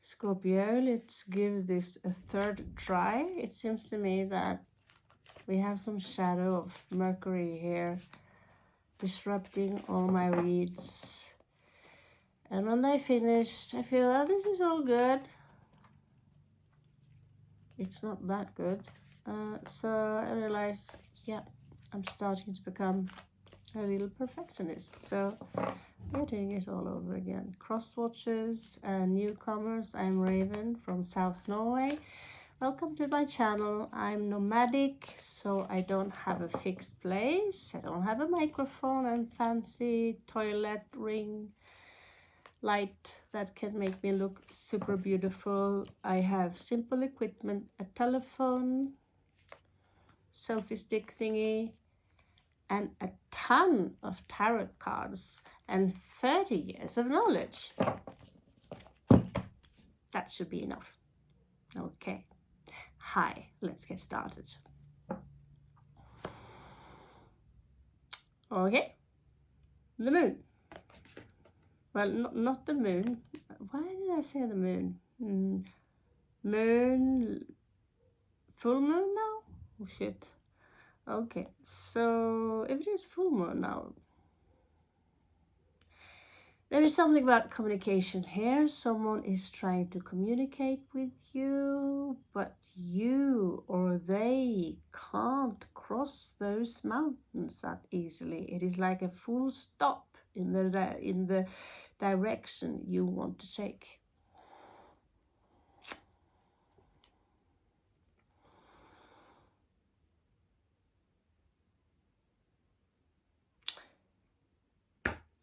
Scorpio, let's give this a third try. It seems to me that we have some shadow of Mercury here, disrupting all my reads. And when they finished, I feel, oh, this is all good. It's not that good. So I realized, yeah, I'm starting to become a little perfectionist. So we're doing it all over again. Cross watchers and newcomers, I'm Raven from South Norway. Welcome to my channel. I'm nomadic, so I don't have a fixed place. I don't have a microphone and fancy toilet ring light that can make me look super beautiful. I have simple equipment, a telephone, selfie stick thingy, and a ton of tarot cards and 30 years of knowledge. That should be enough. Okay. Hi, let's get started. Okay. The moon. Well, not the moon. Why did I say the moon? Moon. Full moon now? Oh shit. Okay, so if it is full moon now, there is something about communication here. Someone is trying to communicate with you, but you or they can't cross those mountains that easily. It is like a full stop in the direction you want to take.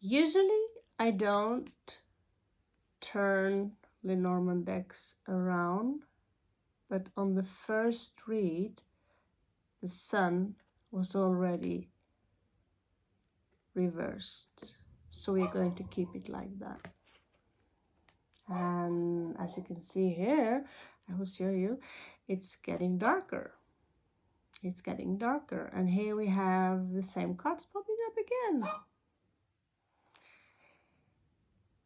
Usually I don't turn Lenormand decks around, but on the first read, the sun was already reversed. So we're going to keep it like that. And as you can see here, I will show you, it's getting darker. It's getting darker. And here we have the same cards popping up again.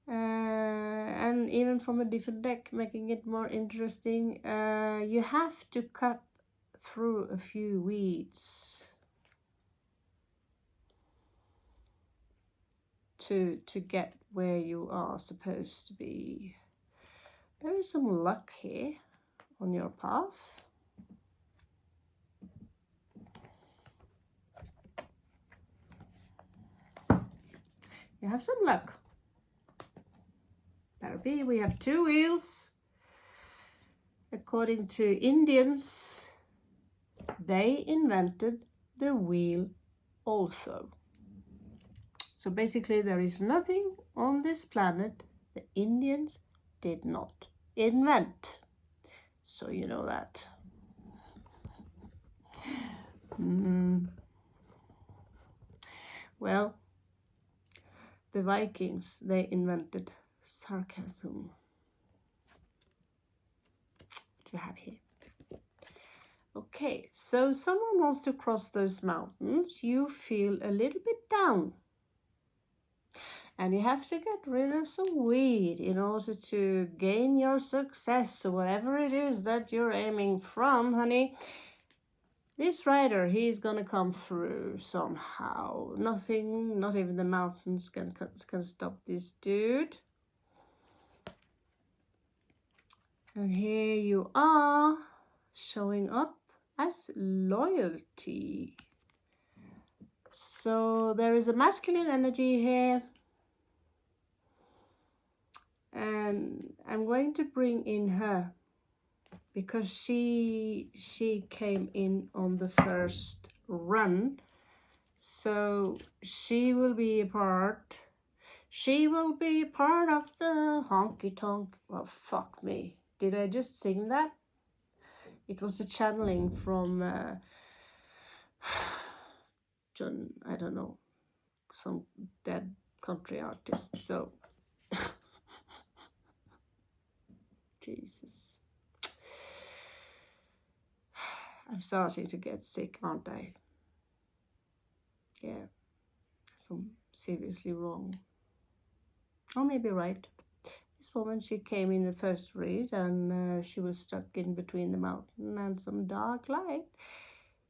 And even from a different deck, making it more interesting. You have to cut through a few weeds to get where you are supposed to be. There is some luck here on your path. You have some luck. Better be. We have two wheels. According to Indians, they invented the wheel also. So basically there is nothing on this planet the Indians did not invent. So you know that. Well, the Vikings, they invented sarcasm. What you have here. Okay, so someone wants to cross those mountains. You feel a little bit down. And you have to get rid of some weed in order to gain your success. So whatever it is that you're aiming from, honey, this rider, he's gonna come through somehow. Nothing, not even the mountains can stop this dude. And here you are, showing up as loyalty. So there is a masculine energy here. And I'm going to bring in her because she came in on the first run. So she will be a part. She will be a part of the honky tonk. Well, fuck me. Did I just sing that? It was a channeling from John, I don't know, some dead country artist. So Jesus. I'm starting to get sick, aren't I? Yeah. So seriously wrong. Or maybe right. this woman, she came in the first read, and she was stuck in between the mountain and some dark light.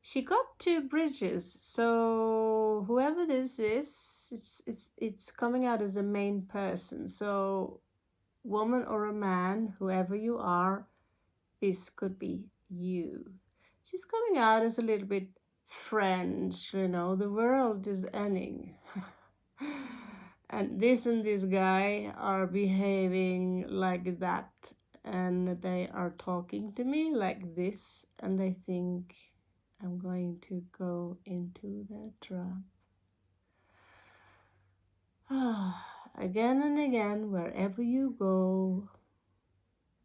She got 2 bridges, so whoever this is, it's coming out as a main person. So woman or a man, whoever you are, this could be you. She's coming out as a little bit French, you know, the world is ending. And this guy are behaving like that, and they are talking to me like this, and they think I'm going to go into their trap. Again and again, wherever you go,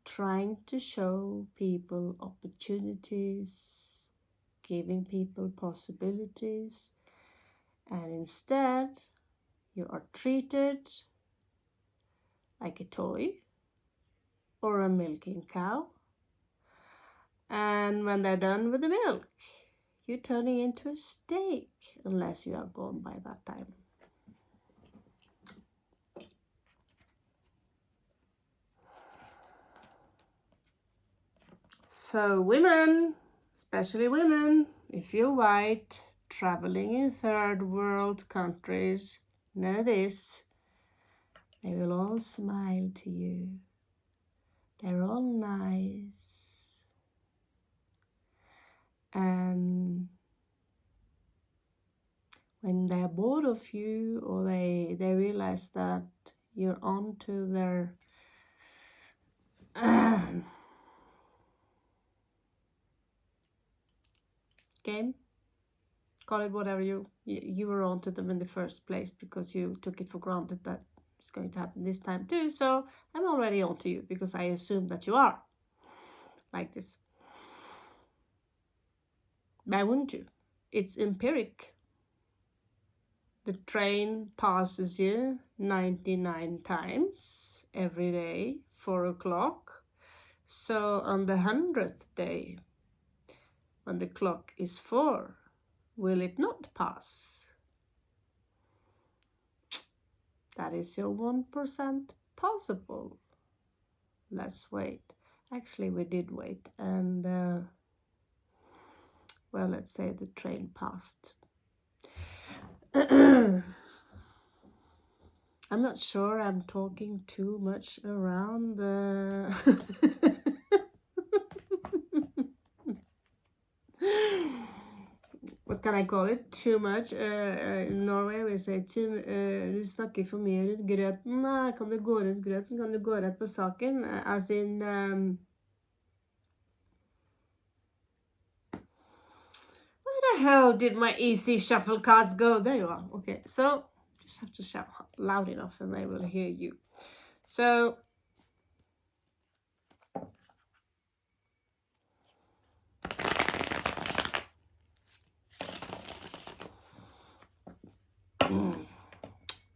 trying to show people opportunities, giving people possibilities, and instead you are treated like a toy or a milking cow. And when they're done with the milk, you're turning into a steak, unless you are gone by that time. So women, especially women, if you're white, traveling in third world countries, know this, they will all smile to you. They're all nice. And when they're bored of you, or they realize that you're on to their game, call it whatever, you were on to them in the first place because you took it for granted that it's going to happen this time too. So I'm already on to you because I assume that you are like this. Why wouldn't you? It's empiric. The train passes you 99 times every day, 4 o'clock. So on the 100th day, when the clock is 4, will it not pass? That is your 1% possible. Let's wait. Actually, we did wait, and well, let's say the train passed. I'm not sure I'm talking too much around the what can I call it? Too much. In Norway we say too, du snakker for mye rundt grøten. Kan du gå rundt grøten? Kan du gå rett på saken? As in where the hell did my easy shuffle cards go? There you are. Okay, so just have to shout loud enough and they will hear you. So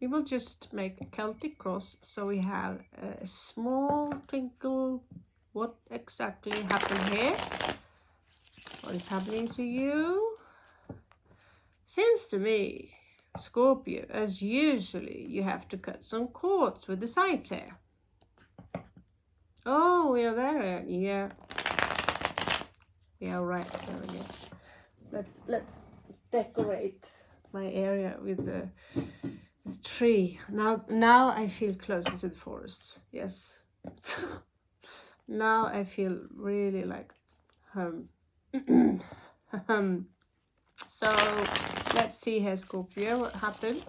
we will just make a Celtic cross, so we have a small twinkle. What exactly happened here? What is happening to you? Seems to me, Scorpio, as usually, you have to cut some cords with the scythe there. Oh, we are there. Yeah. We are right there again. Let's decorate my area with the tree. Now I feel closer to the forest. Yes. Now I feel really like So let's see here, Scorpio, what happened.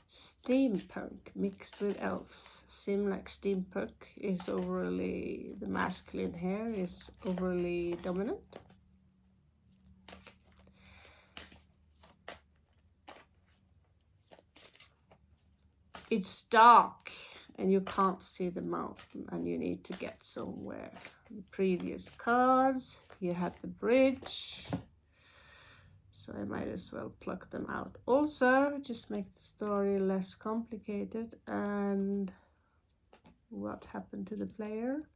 Steampunk mixed with elves. Seem like steampunk is overly, the masculine here is overly dominant. It's dark and you can't see the mountain and you need to get somewhere. The previous cards, you had the bridge. So I might as well pluck them out. Also, just make the story less complicated. And what happened to the player?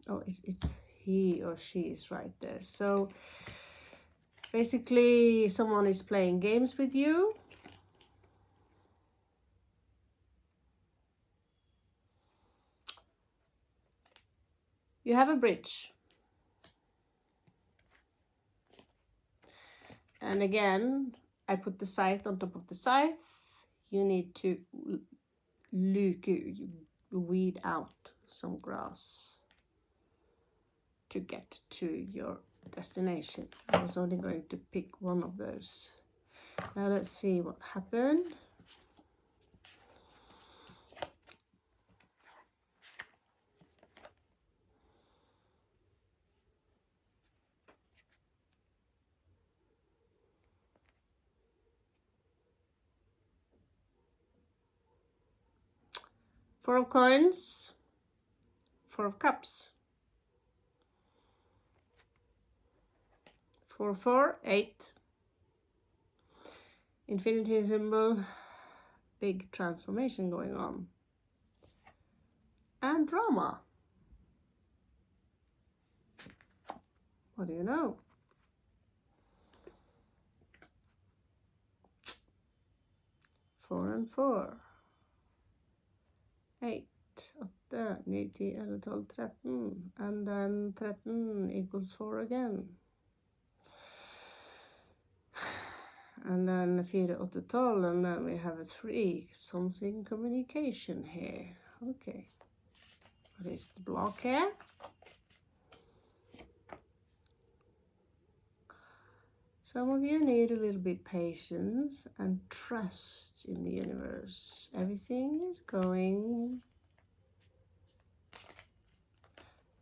Oh, it's he or she is right there. So basically someone is playing games with you. You have a bridge. And again, I put the scythe on top of the scythe. You need to weed out some grass to get to your destination. I was only going to pick one of those. Now let's see what happened. Four of coins, four of cups. 4, 4, 8. Infinity symbol, big transformation going on. And drama. What do you know? 4 and 4. 8, 8, 9, 10, 11, 12, 13. And then 13 equals 4 again. And then 4, 8, 12, and then we have a 3. Something communication here. Okay. What is the block here? Some of you need a little bit patience and trust in the universe. Everything is going.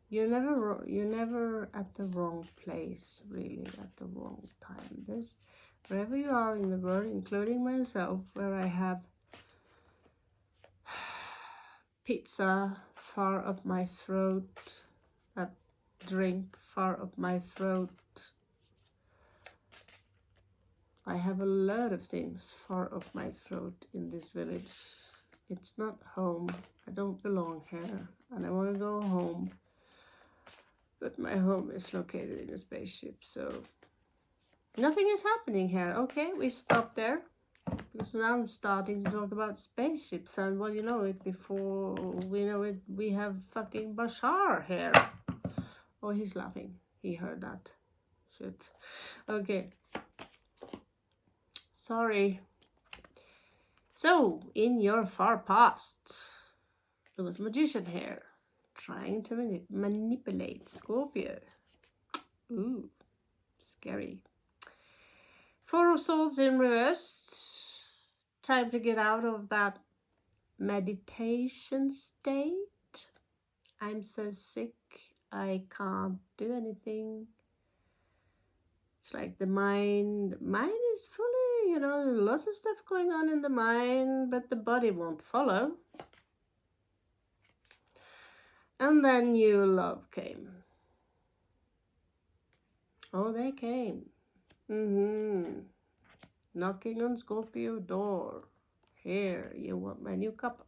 You're never at the wrong place, really, at the wrong time. Wherever you are in the world, including myself, where I have pizza far up my throat, that drink far up my throat. I have a lot of things far up my throat in this village. It's not home. I don't belong here, and I want to go home. But my home is located in a spaceship, so nothing is happening here. Okay, we stop there. Because now I'm starting to talk about spaceships, and well, you know it, before we know it, we have fucking Bashar here. Oh, he's laughing. He heard that. Shit. Okay. Sorry. So, in your far past, there was a magician here trying to manipulate Scorpio. Ooh, scary. 4 of Swords in reverse. Time to get out of that meditation state. I'm so sick, I can't do anything. It's like the mind is fully, you know, lots of stuff going on in the mind, but the body won't follow. And then new love came. Oh, they came. Knocking on Scorpio door. Here, you want my new cup.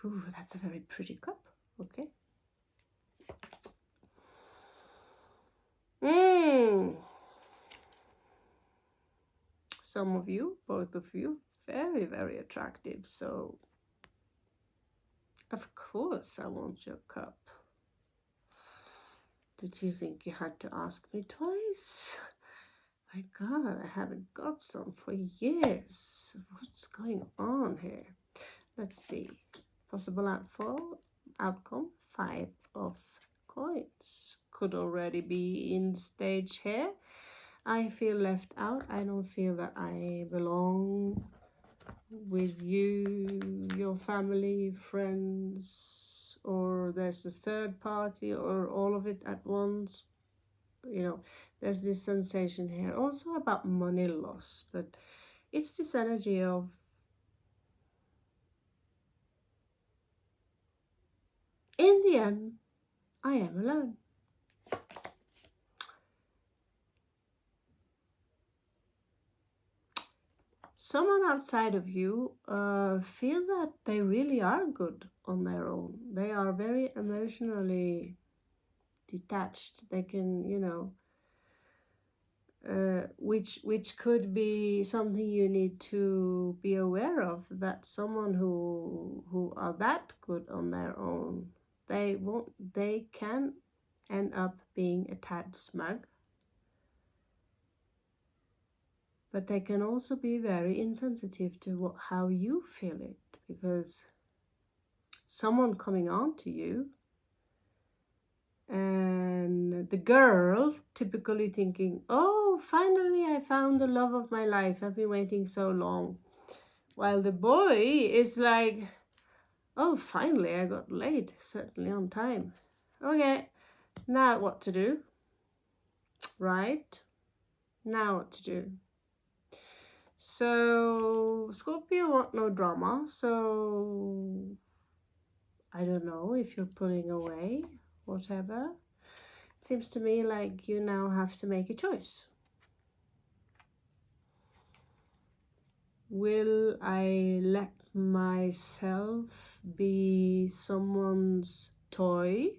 Ooh, that's a very pretty cup. Okay. Some of you, both of you, very, very attractive. So, of course, I want your cup. Did you think you had to ask me twice? My God, I haven't got some for years. What's going on here? Let's see. Possible outcome, 5 of coins. Could already be in stage here. I feel left out. I don't feel that I belong with you, your family, friends, or there's a third party, or all of it at once. You know, there's this sensation here also about money loss, but it's this energy of in the end, I am alone. someone outside of you feel that they really are good on their own. They are very emotionally detached. They can, you know, which could be something you need to be aware of, that someone who are that good on their own, they can end up being a tad smug, but they can also be very insensitive to how you feel it, because someone coming on to you and the girl typically thinking, oh, finally I found the love of my life, I've been waiting so long, while the boy is like, oh, finally I got laid, certainly on time. Okay, now what to do? Right? Now what to do? So Scorpio want no drama, so I don't know if you're pulling away, whatever. It seems to me like you now have to make a choice. Will I let myself be someone's toy,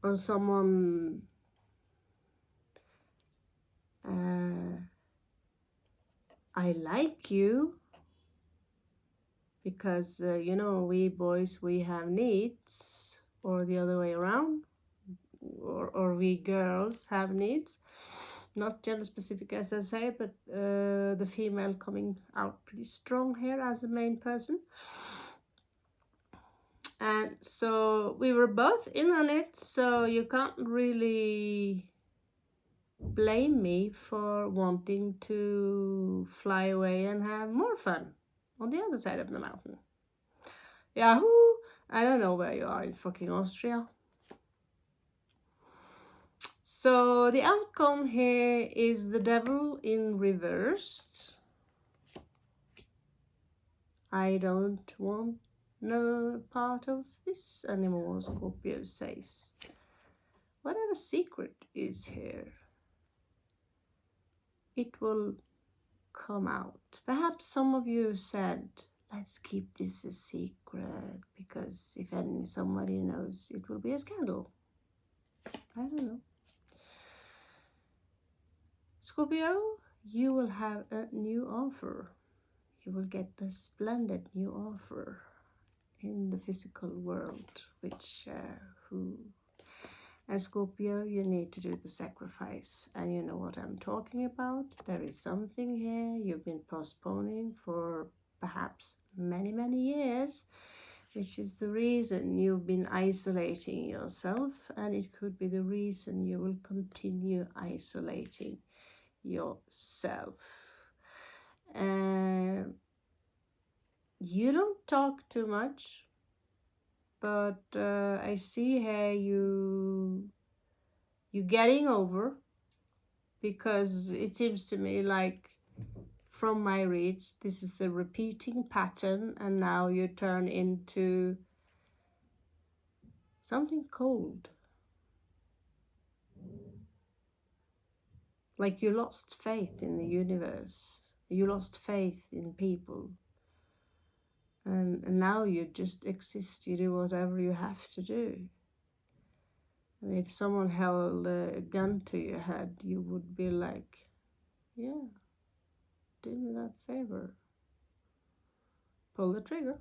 or someone I like you because you know, we boys, we have needs, or the other way around, or we girls have needs, not gender specific as I say, but the female coming out pretty strong here as the main person. And so we were both in on it, so you can't really blame me for wanting to fly away and have more fun on the other side of the mountain. Yahoo! I don't know where you are in fucking Austria. So the outcome here is the devil in reversed. I don't want no part of this anymore, Scorpio says. Whatever secret is here, it will come out. Perhaps some of you said, let's keep this a secret, because if somebody knows, it will be a scandal. I don't know. Scorpio, you will have a new offer. You will get a splendid new offer in the physical world, which as Scorpio, you need to do the sacrifice, and you know what I'm talking about. There is something here you've been postponing for perhaps many, many years, which is the reason you've been isolating yourself, and it could be the reason you will continue isolating yourself. You don't talk too much, but I see here you getting over, because it seems to me like from my reads this is a repeating pattern, and now you turn into something cold, like you lost faith in the universe, you lost faith in people. And now you just exist, you do whatever you have to do. And if someone held a gun to your head, you would be like, yeah, do me that favor. Pull the trigger.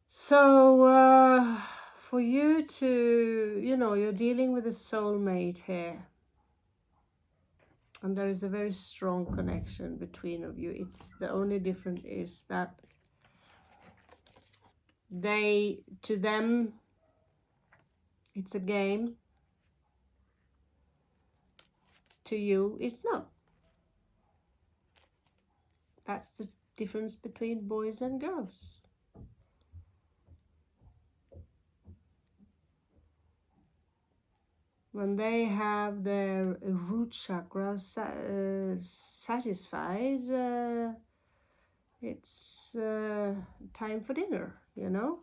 So, for you to, you know, you're dealing with a soulmate here. And there is a very strong connection between of you. It's the only difference is that to them, it's a game. To you, it's not. That's the difference between boys and girls. When they have their root chakra satisfied, it's time for dinner, you know.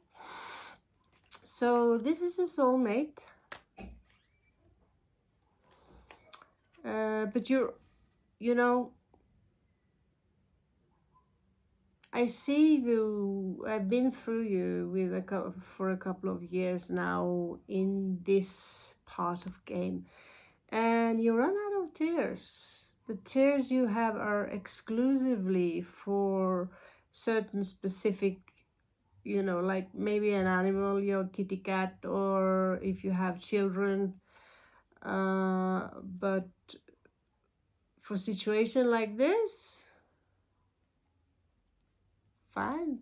So this is a soulmate. But you know, I see you. I've been through you with for a couple of years now in this part of game, and you run out of tears. The tears you have are exclusively for certain specific, you know, like maybe an animal, your kitty cat, or if you have children. But for situation like this, fine.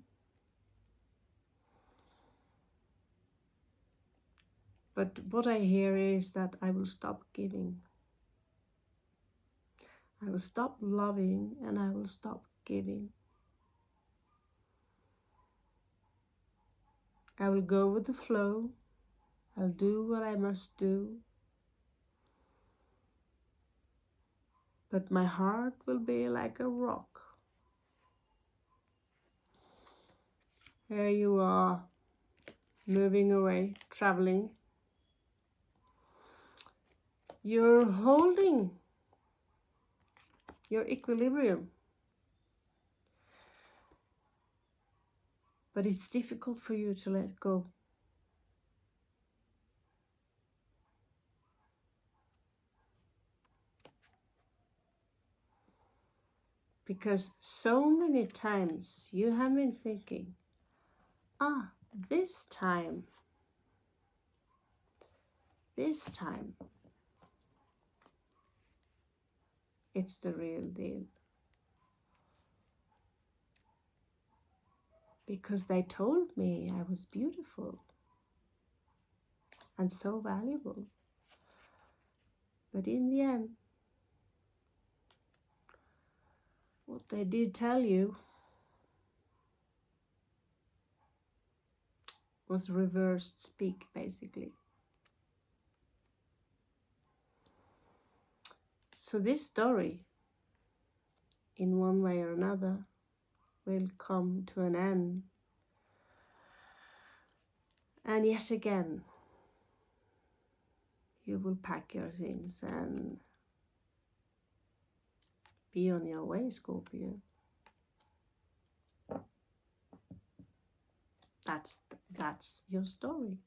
But what I hear is that I will stop giving. I will stop loving and I will stop giving. I will go with the flow. I'll do what I must do. But my heart will be like a rock. Here you are, moving away, traveling. You're holding your equilibrium. But it's difficult for you to let go. Because so many times you have been thinking, this time, it's the real deal. Because they told me I was beautiful and so valuable. But in the end, what they did tell you was reversed speak, basically. So this story, in one way or another, will come to an end. And yet again, you will pack your things and be on your way, Scorpio. That's your story.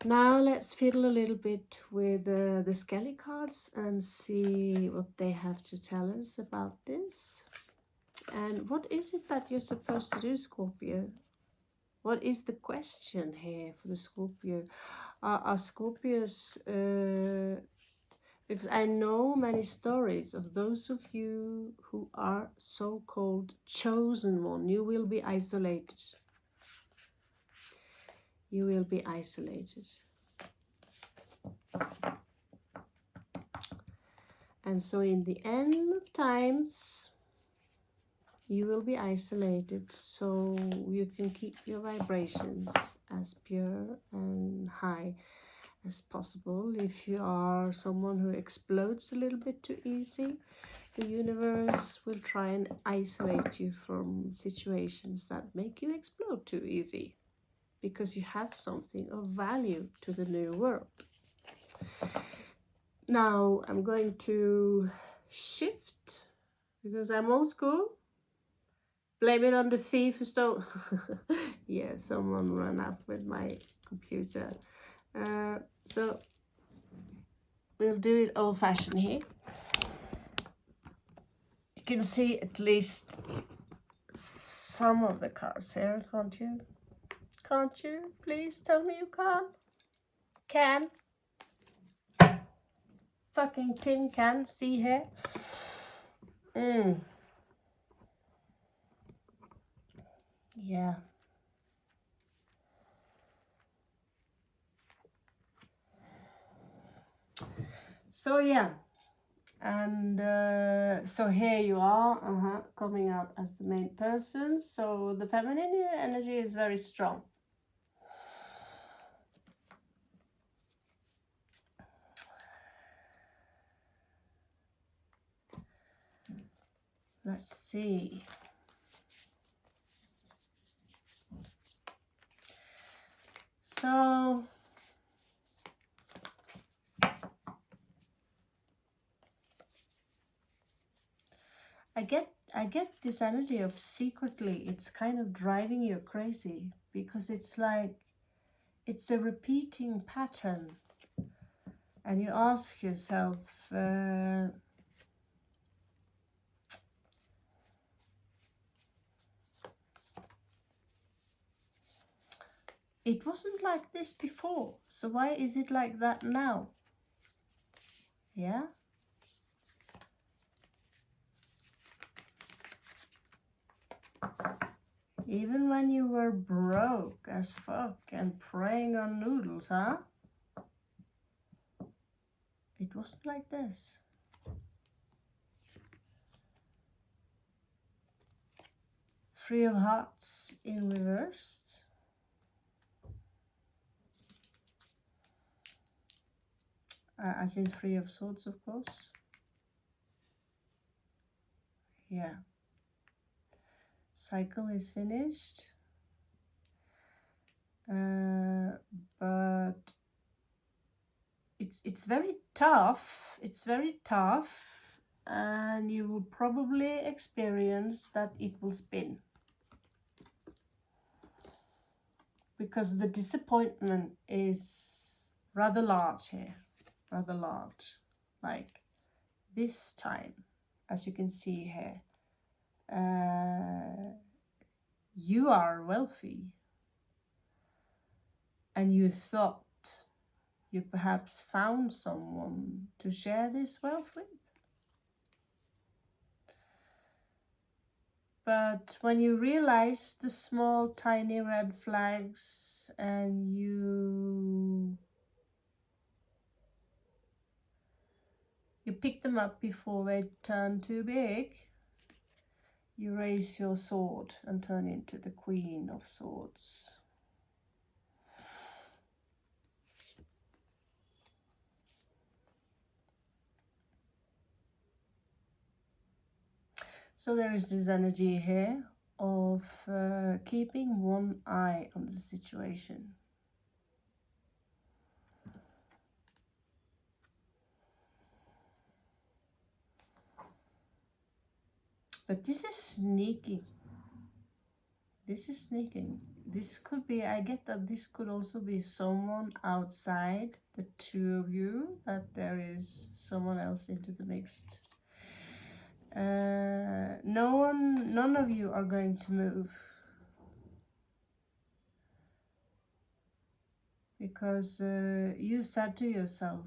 Now let's fiddle a little bit with the Skelly cards and see what they have to tell us about this. And what is it that you're supposed to do, Scorpio? What is the question here for the Scorpio? Are Scorpios... because I know many stories of those of you who are so-called chosen one. You will be isolated. You will be isolated. And so in the end of times, you will be isolated so you can keep your vibrations as pure and high as possible. If you are someone who explodes a little bit too easy, the universe will try and isolate you from situations that make you explode too easy, because you have something of value to the new world. Now I'm going to shift, because I'm old school. Blame it on the thief who stole. Yeah, someone ran up with my computer. So we'll do it old-fashioned here. You can see at least some of the cards here, can't you? Can't you? Please tell me you can't. Can. Fucking tin can. See here? Yeah. So yeah. And so here you are, coming out as the main person. So the feminine energy is very strong. Let's see. So I get this energy of secretly it's kind of driving you crazy, because it's like it's a repeating pattern, and you ask yourself, it wasn't like this before, so why is it like that now? Yeah. Even when you were broke as fuck and preying on noodles, huh? It wasn't like this. Three of Hearts in reversed. As in Three of Swords, of course. Yeah. Cycle is finished. But it's very tough. It's very tough. And you will probably experience that it will spin. Because the disappointment is rather large here. Rather large. Like this time, as you can see here, you are wealthy. And you thought you perhaps found someone to share this wealth with. But when you realize the small tiny red flags and you pick them up before they turn too big, you raise your sword and turn into the Queen of Swords. So there is this energy here of keeping one eye on the situation. But this is sneaky. This is sneaking. This could be, I get that this could also be someone outside the two of you, that there is someone else into the mix. None of you are going to move. Because you said to yourself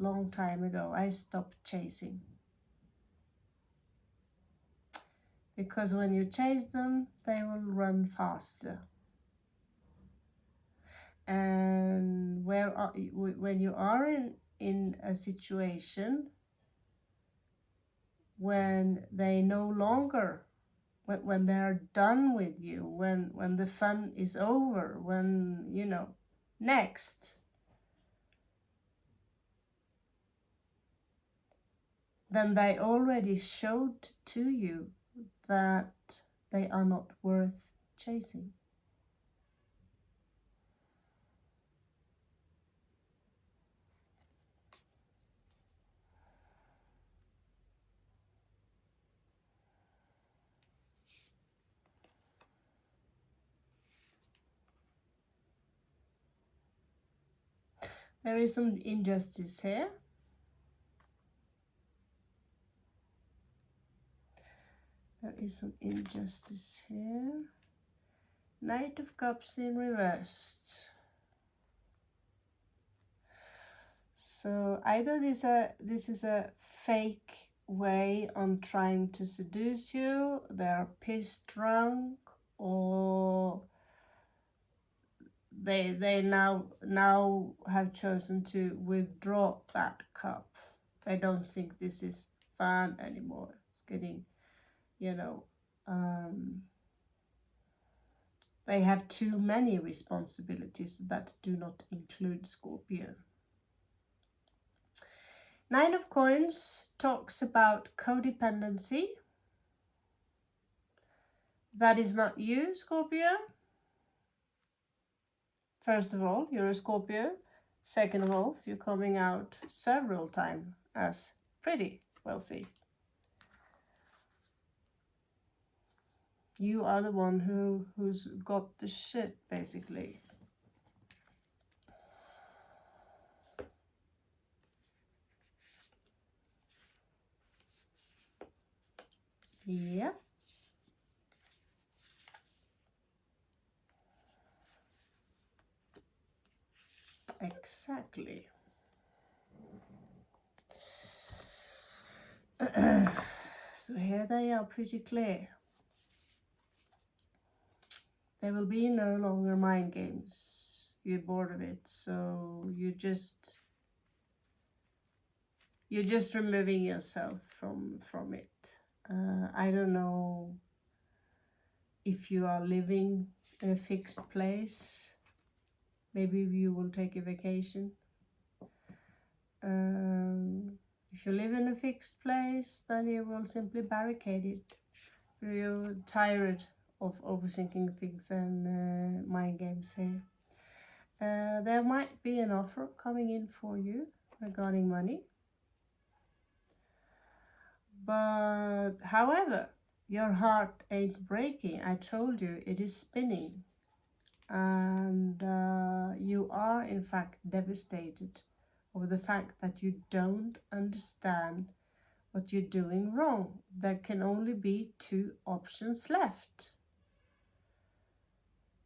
long time ago, I stopped chasing. Because when you chase them, they will run faster. And when you are in a situation when they no longer, when they're done with you, when the fun is over, when, you know, next, then they already showed to you that they are not worth chasing. There is some injustice here. There is some injustice here. Knight of Cups in reversed. So either this is a fake way on trying to seduce you, they're pissed drunk, or they now have chosen to withdraw that cup. They don't think this is fun anymore. It's getting, you know, they have too many responsibilities that do not include Scorpio. Nine of Coins talks about codependency. That is not you, Scorpio. First of all, you're a Scorpio. Second of all, you're coming out several times as pretty wealthy. You are the one who's got the shit, basically. Yeah. Exactly. So here they are pretty clear. There will be no longer mind games. You're bored of it, so you're just removing yourself from it. I don't know if you are living in a fixed place. Maybe you will take a vacation. If you live in a fixed place, then you will simply barricade it. You're tired of overthinking things and mind games here. There might be an offer coming in for you regarding money. But however, your heart ain't breaking. I told you it is spinning. And you are in fact devastated over the fact that you don't understand what you're doing wrong. There can only be two options left.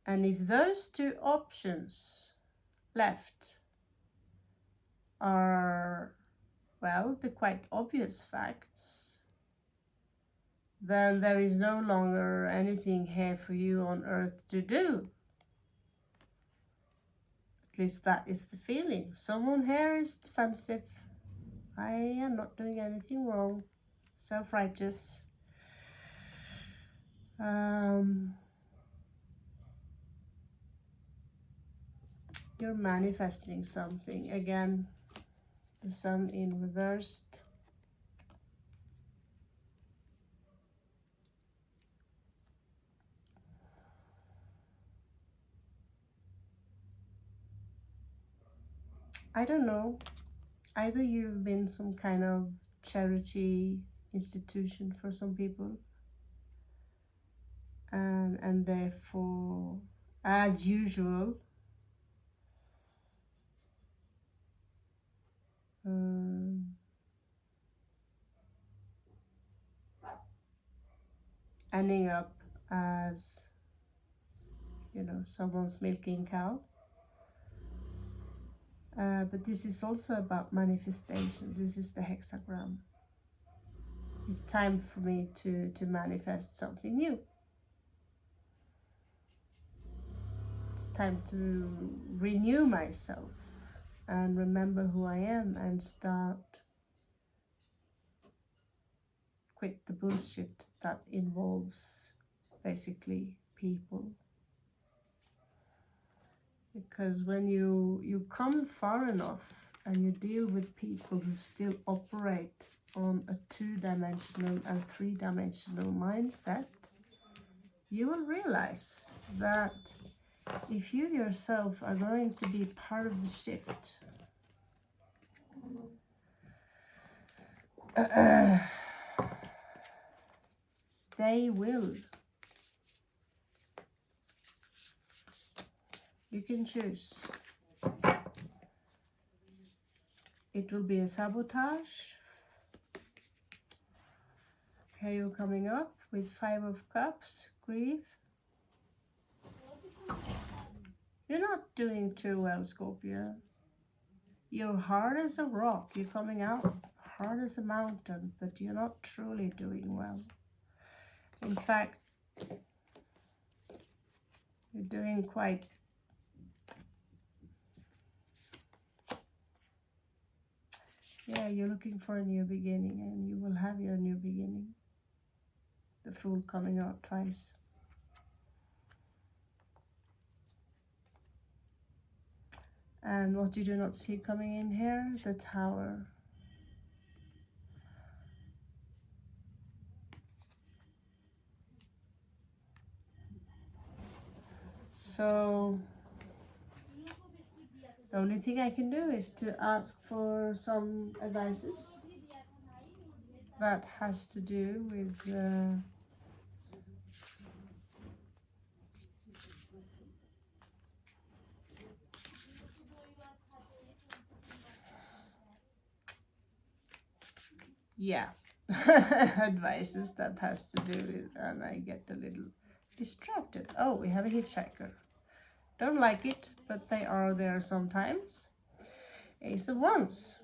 And if those two options left are, well, the quite obvious facts, then there is no longer anything here for you on earth to do. At least that is the feeling. Someone here is defensive. I am not doing anything wrong. Self-righteous. You're manifesting something. Again, the sun in reversed. I don't know. Either you've been some kind of charity institution for some people, and therefore, as usual, ending up as, you know, someone's milking cow. But this is also about manifestation. This is the hexagram. It's time for me to manifest something new. It's time to renew myself and remember who I am and start quit the bullshit that involves basically people. Because when you come far enough and you deal with people who still operate on a 2-dimensional and 3-dimensional mindset, you will realize that if you yourself are going to be part of the shift, they will. You can choose. It will be a sabotage. Here you're coming up with 5 of Cups, grief. You're not doing too well, Scorpio. You're hard as a rock. You're coming out hard as a mountain, but you're not truly doing well. In fact, you're doing quite you're looking for a new beginning, and you will have your new beginning. The Fool coming out twice. And what you do not see coming in here, the Tower. So the only thing I can do is to ask for some advices that has to do with yeah, advices that has to do with, and I get a little distracted. Oh, we have a hitchhiker. Don't like it, but they are there sometimes. Ace of Wands.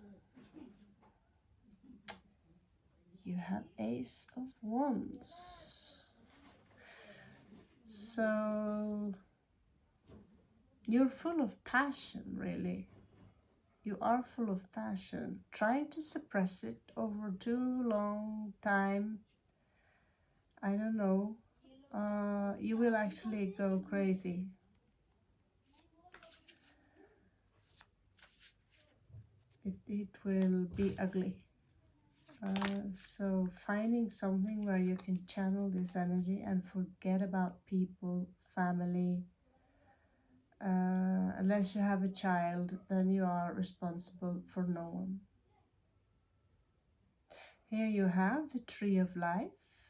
You have Ace of Wands. So you're full of passion, really. You are full of passion. Trying to suppress it over too long time, I don't know. You will actually go crazy. It will be ugly. So finding something where you can channel this energy and forget about people, family. Unless you have a child, then you are responsible for no one. Here you have the Tree of Life.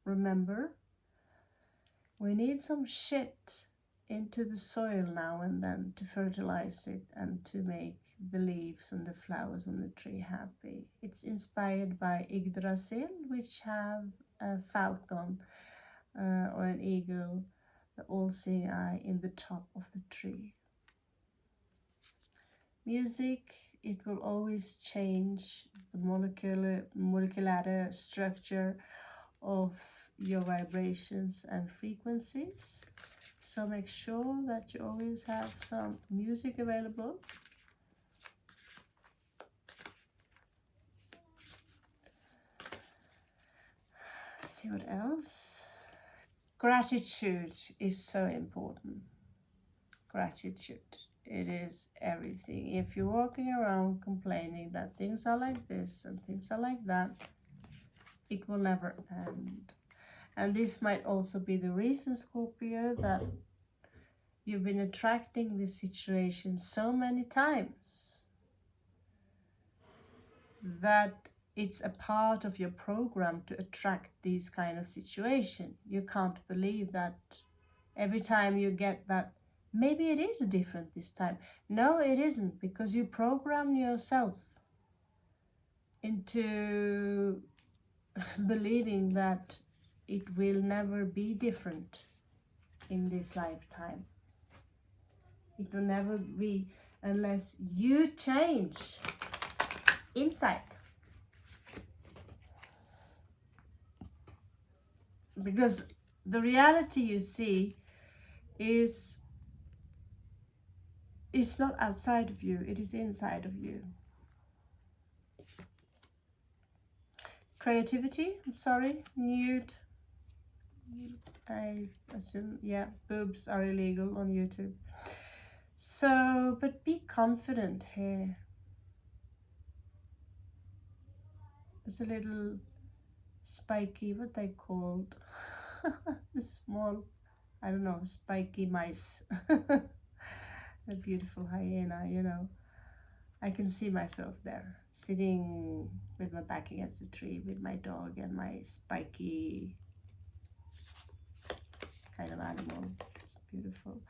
Remember, we need some shit into the soil now and then to fertilize it and to make the leaves and the flowers on the tree happy. It's inspired by Yggdrasil, which have a falcon or an eagle, the all-seeing eye in the top of the tree. Music, it will always change the molecular structure of your vibrations and frequencies. So make sure that you always have some music available. Let's see what else. Gratitude is so important. Gratitude. It is everything. If you're walking around complaining that things are like this and things are like that, it will never end. And this might also be the reason, Scorpio, that you've been attracting this situation so many times that it's a part of your program to attract these kind of situations. You can't believe that every time you get that, maybe it is different this time. No, it isn't, because you program yourself into believing that it will never be different in this lifetime. It will never be unless you change inside. Because the reality you see is not outside of you, it is inside of you. Creativity, I'm sorry, nude. I assume, yeah, boobs are illegal on YouTube. So, but be confident here. There's a little spiky, what they called, the small, I don't know, spiky mice. A beautiful hyena, you know. I can see myself there, sitting with my back against the tree with my dog and my spiky kind of animal. It's beautiful.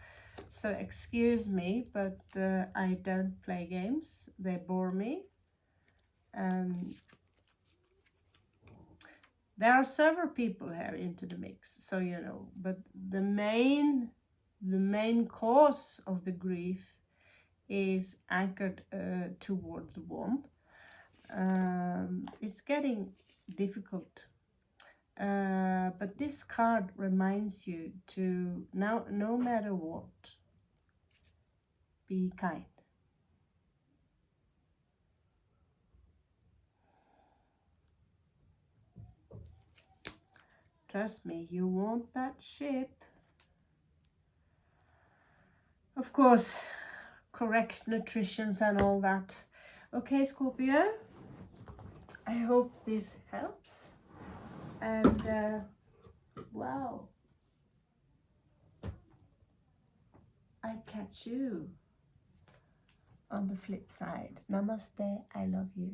So excuse me, but I don't play games. They bore me. And there are several people here into the mix, so you know. But the main cause of the grief is anchored towards one. It's getting difficult. But this card reminds you to now, no matter what, be kind. Trust me, you want that ship. Of course, correct nutrition and all that. Okay, Scorpio, I hope this helps. And wow, I catch you on the flip side. Namaste, I love you.